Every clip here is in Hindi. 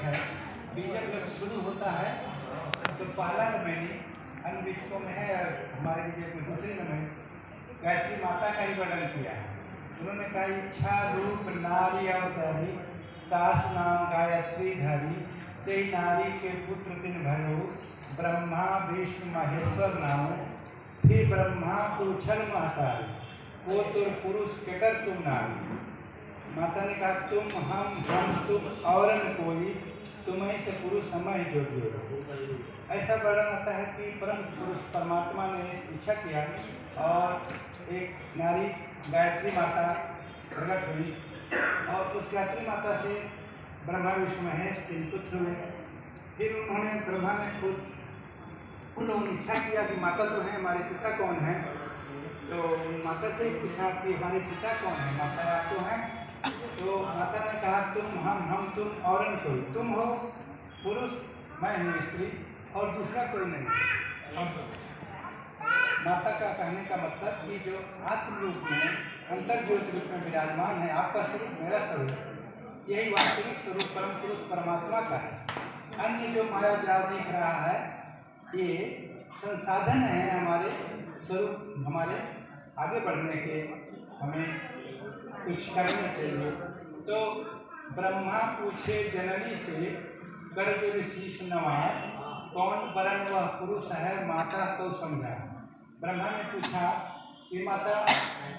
है। बीजक जब शुरू होता है तो पहला नमैनी अन्य बीजकों में है, हमारे बीजक में दूसरी नमैनी गायत्री माता का ही वर्णन किया है। उन्होंने कहा इच्छा रूप नारी अवतारी दास नाम गायत्री धरी ते नारी के पुत्र दिन भयो ब्रह्मा विष्णु महेश्वर नाम। फिर ब्रह्मा पूछल महतारी वो तुर पुरुष केकर तुम नारी। माता ने कहा तुम हम तुम और न कोई, तुम्हें से पुरुष समय जो ऐसा वर्णन आता है कि परम पुरुष परमात्मा ने इच्छा किया और एक नारी गायत्री माता प्रकट हुई और उस गायत्री माता से ब्रह्मा विष्णु महेश 3 पुत्र हुए। फिर उन्होंने ब्रह्मा ने खुद उन्होंने इच्छा किया कि माता तो है, हमारे पिता कौन है। तो माता से ही पूछा कि हमारे पिता कौन है, माता आप तो हैं। तो माता ने कहा तुम हम तुम और न कोई, तुम हो पुरुष, मैं हूँ स्त्री और दूसरा कोई नहीं। माता का कहने का मतलब कि जो आत्म रूप में अंतर ज्योति रूप में विराजमान है, आपका स्वरूप मेरा स्वरूप, यही वास्तविक स्वरूप परम पुरुष परमात्मा का है। अन्य जो माया जाल दिख रहा है ये संसाधन है हमारे स्वरूप, हमारे आगे बढ़ने के, हमें कुछ करने के लिए। तो ब्रह्मा पूछे जननी से कर शीश नवाए कौन वरण वह पुरुष है माता को समझा। ब्रह्मा ने पूछा कि माता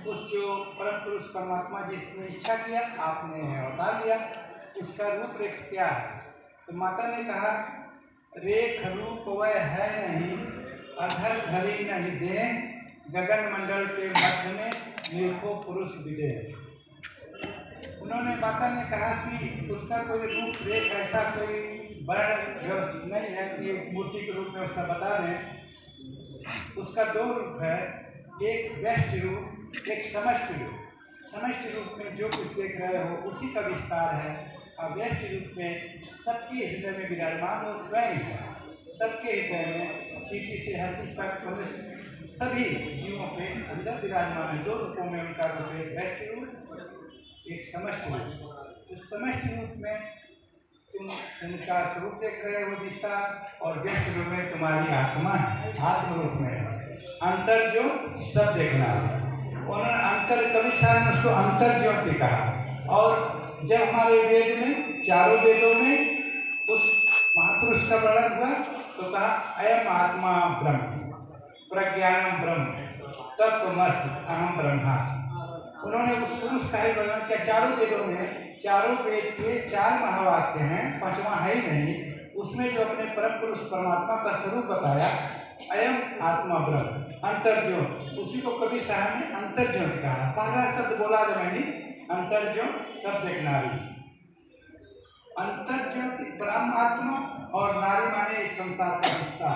उस जो परम पुरुष परमात्मा जिसने इच्छा किया आपने अवतार लिया उसका रूप रेख क्या है। तो माता ने कहा रेख रूप वह है नहीं, अधर धरी नहीं दे, गगन मंडल के मध्य में देखो पुरुष विदे। उन्होंने माता ने कहा कि उसका कोई रूप रेख ऐसा कोई वर्ण व्यवस्थित नहीं है कि एक मूर्ति के रूप में उसका बता दें। उसका 2 रूप है, एक व्यष्टि रूप एक समष्टि रूप। समष्टि रूप में जो कुछ देख रहे हो उसी का विस्तार है और व्यष्टि रूप में सबके हृदय में विराजमान वो स्वयं है। सबके हृदय में चीटी से हंसी तक सभी जीवों के अंदर विराजमान है। 2 रूपों में उनका रूप है, व्यष्टि रूप एक समष्टि रूप। उस समष्टि रूप में तुम उनका स्वरूप देख रहे हो विस्तार और व्यष्टि रूप में तुम्हारी आत्मा है, आत्म रूप में अंतर जो सब देखना। उन्होंने अंतर कवि साहब ने उसको अंतर ज्योति कहा। और जब हमारे वेद में चारों वेदों में उस महापुरुष का वर्णन हुआ तो कहा अयम आत्मा ब्रह्म प्रज्ञानम ब्रह्म तत्वमसि अहम ब्रह्मास्मि। उन्होंने उस पुरुष का ही वर्णन किया। चारों वेदों में चारों वेद के 4 महावाक्य हैं, 5वां है ही नहीं। उसमें जो अपने परम पुरुष परमात्मा का स्वरूप बताया अयम आत्मा ब्रह्म अंतर्ज्योत, उसी को कवि साहब ने अंतर्ज्योत कहा। पहला शब्द बोला जब मैंने अंतर्ज्योत शब्द एक नारी, अंतर्ज्योत ब्रह्म आत्मा और नारी माने इस संसार का हिस्सा।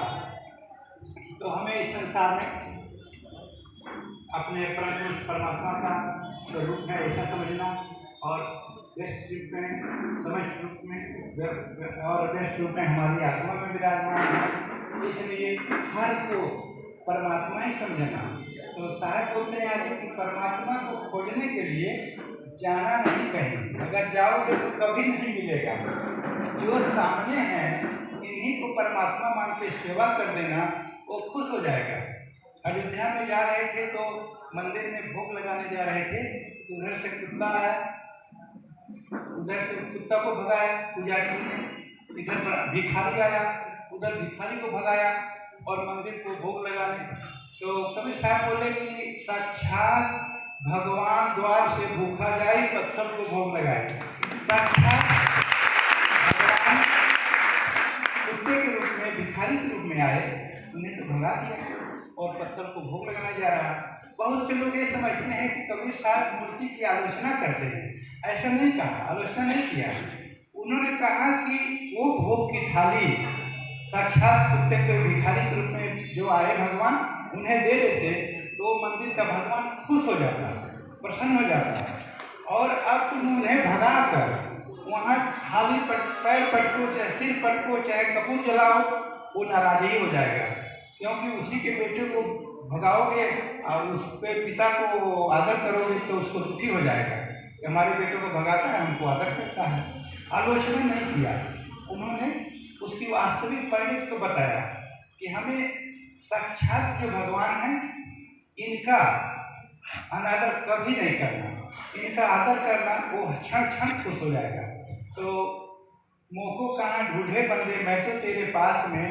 तो हमें इस संसार में अपने परम पुरुष परमात्मा का स्वरूप है ऐसा समझना और व्यष्टि रूप में समष्टि रूप में और व्यष्टि रूप में हमारी आत्मा में विराजमान है। इसलिए हर को परमात्मा ही समझना। तो साहब बोलते हैं आगे कि परमात्मा को खोजने के लिए जाना नहीं कहीं, अगर जाओगे तो कभी नहीं मिलेगा। जो सामने है इन्हीं को परमात्मा मान के सेवा कर देना, वो खुश हो जाएगा। अयोध्या में जा रहे थे तो मंदिर में भोग लगाने जा रहे थे, उधर से कुत्ता आया, उधर से कुत्ता को भगाया पुजारी ने, इधर भिखारी आया, उधर भिखारी को भगाया और मंदिर को भोग लगाने। तो कवि साहब बोले कि साक्षात भगवान द्वार से भूखा जाए पत्थर को भोग लगाए। साक्षात भगवान कुत्ते के रूप में भिखारी के रूप में आए, उन्हें तो भगा दिया और पत्थर को भोग लगाने जा रहा। बहुत से लोग ये समझते हैं कि कबीर साहब मूर्ति की आलोचना करते हैं। ऐसा नहीं कहा, आलोचना नहीं किया। उन्होंने कहा कि वो भोग की थाली साक्षात कुत्ते के भिखारी के रूप में जो आए भगवान उन्हें दे देते तो मंदिर का भगवान खुश हो जाता, प्रसन्न हो जाता। और अब तुम उन्हें भगा कर वहाँ थाली पैर पटको चाहे सिर पटको चाहे कपूर जलाओ, वो नाराज ही हो जाएगा। क्योंकि उसी के बेटे को भगाओगे और उसके पिता को आदर करोगे तो उसको दुखी हो जाएगा कि हमारे बेटे को भगाता है, हमको आदर करता है। आलोचना नहीं किया, उन्होंने उसकी वास्तविक परिणति को बताया कि हमें साक्षात जो भगवान हैं इनका अनादर कभी नहीं करना, इनका आदर करना, वो क्षण क्षण खुश हो जाएगा। तो मोको कहाँ ढूंढे बंदे, मैं तो तेरे पास में,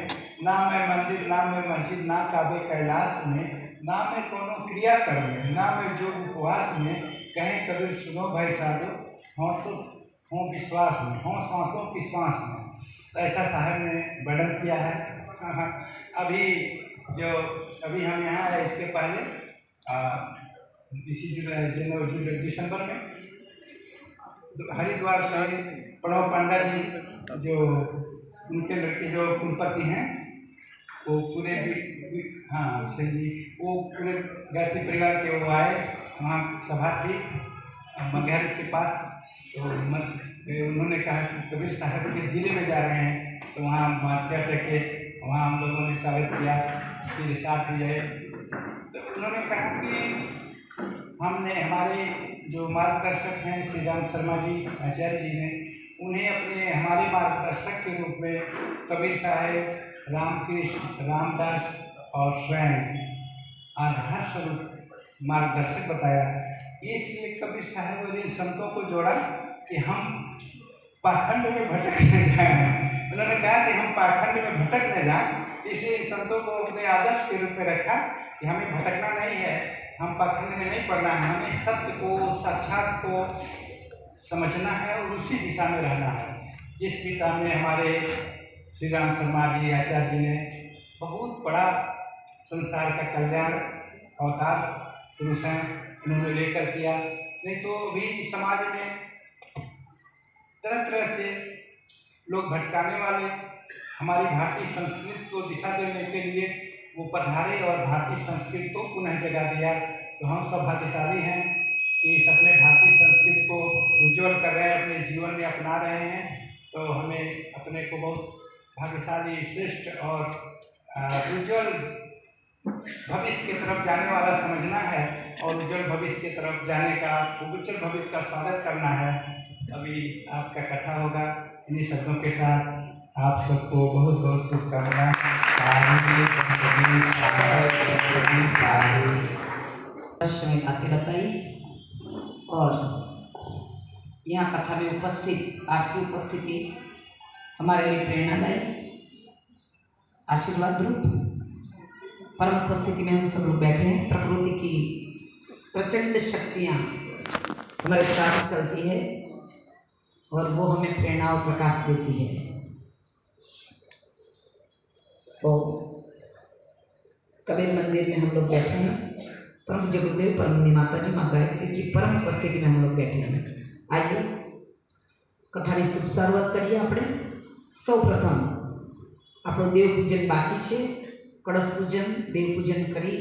ना मैं मंदिर, ना मैं मस्जिद, ना काबे कैलाश में, ना मैं कोनो क्रिया कर में, ना मैं जो उपवास में, कहें कबीर सुनो भाई साधो, हों तो हों विश्वास में, हों सांसों की सांस में। तो ऐसा साहब ने वर्णन किया है। अभी हम यहाँ आए, इसके पहले इसी दिसंबर में हरिद्वार से प्रणव पांडा जी, जो उनके लड़के जो कुलपति हैं, वो पूरे हाँ सिंह जी, वो पूरे गायत्री परिवार के वो आए, वहाँ सभा थी मंगहर के पास। तो उन्होंने कहा कि कबीर साहब के जिले में जा रहे हैं, तो वहाँ मार्केट रखे, वहाँ हम लोगों ने स्वागत किया, फिर साथ ही गए। तो उन्होंने कहा कि हमने, हमारे जो मार्गदर्शक हैं श्री राम शर्मा जी आचार्य जी ने, उन्हें अपने हमारे मार्गदर्शक के रूप में कबीर साहब, रामकृष्ण, रामदास और स्वयं आधार स्वरूप मार्गदर्शक बताया। इसलिए कबीर साहब और इन संतों को जोड़ा कि हम पाखंड में भटक न जाएं। उन्होंने कहा कि हम पाखंड में भटक न जाएं, इसलिए इन संतों को अपने आदर्श के रूप में रखा कि हमें भटकना नहीं है, हम पाखंड में नहीं पड़ना है, हमें सत्य को, साक्षात को समझना है और उसी दिशा में रहना है। जिस पिता में हमारे श्री राम शर्मा जी आचार्य जी ने बहुत बड़ा संसार का कल्याण अवतार पुरुष हैं, उन्होंने लेकर किया। नहीं तो भी समाज में तरह तरह से लोग भटकाने वाले हमारी भारतीय संस्कृति को दिशा देने के लिए वो पधारे और भारतीय संस्कृति को पुनः जगा दिया। तो हम सब भाग्यशाली हैं कि इस अपने भारतीय संस्कृति को उज्ज्वल कर रहे हैं, अपने जीवन में अपना रहे हैं। तो हमें अपने को बहुत भाग्यशाली, श्रेष्ठ और उज्ज्वल भविष्य की तरफ जाने वाला समझना है और उज्ज्वल भविष्य की तरफ जाने का, उज्ज्वल भविष्य का स्वागत करना है। अभी आपका कथा होगा। इन्हीं शब्दों के साथ आप सबको बहुत बहुत शुभकामनाएं। बातें बताई और यहाँ कथा में उपस्थित आपकी उपस्थिति हमारे लिए प्रेरणादायी, आशीर्वाद रूप। परम उपस्थिति में हम सब लोग बैठे हैं। प्रकृति की प्रचंड शक्तियाँ हमारे साथ चलती है और वो हमें प्रेरणा और प्रकाश देती है। तो कबीर मंदिर में हम लोग बैठे हैं। परम जगुदेव परम माता जी माँ गायत्री की परम उपस्थिति में हम लोग बैठे हैं। आइए कथानी शुभ शुरुआत करिए। આપણે સૌ પ્રથમ આપણો દેવ પૂજન બાકી છે। કળશ પૂજન, દેવ પૂજન કરી